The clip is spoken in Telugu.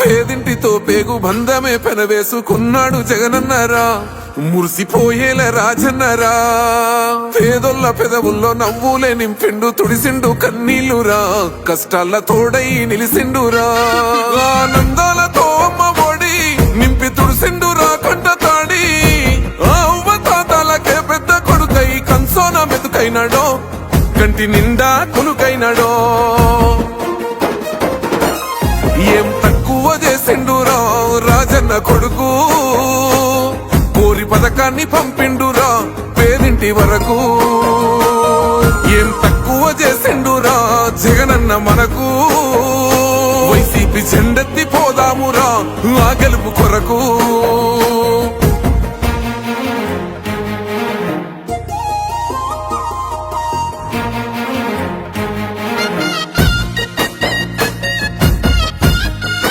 పేదింటితో పేగు బంధమే పెనవేసుకున్నాడు జగనన్నరా, మురిసిపోయేల రాజన్నరా. పేదొల్ల పెదవుల్లో నవ్వులే నింపిండు, తుడిసిండు కన్నీళ్లురా, కష్టాల తోడై నిలిసిండురా. ఆనందాలతో అమ్మ ఒడి నింపి తుడిసిండురా కంట తాడి. అవ్వ తాతాలకే పెద్ద కొడుకై కంసోన మెతుకైనాడో, కంటి నిండా కొనుకైనాడో. ఏం తక్కువ చేసిండురా రాజన్న కొడుకు, కోరి పథకాన్ని పంపిండురా పేదింటి వరకు. ఏం తక్కువ చేసిండురా జగనన్న మనకు, వైసీపీ జెండెత్తి పోదామురా ఆ గెలుపు కొరకు.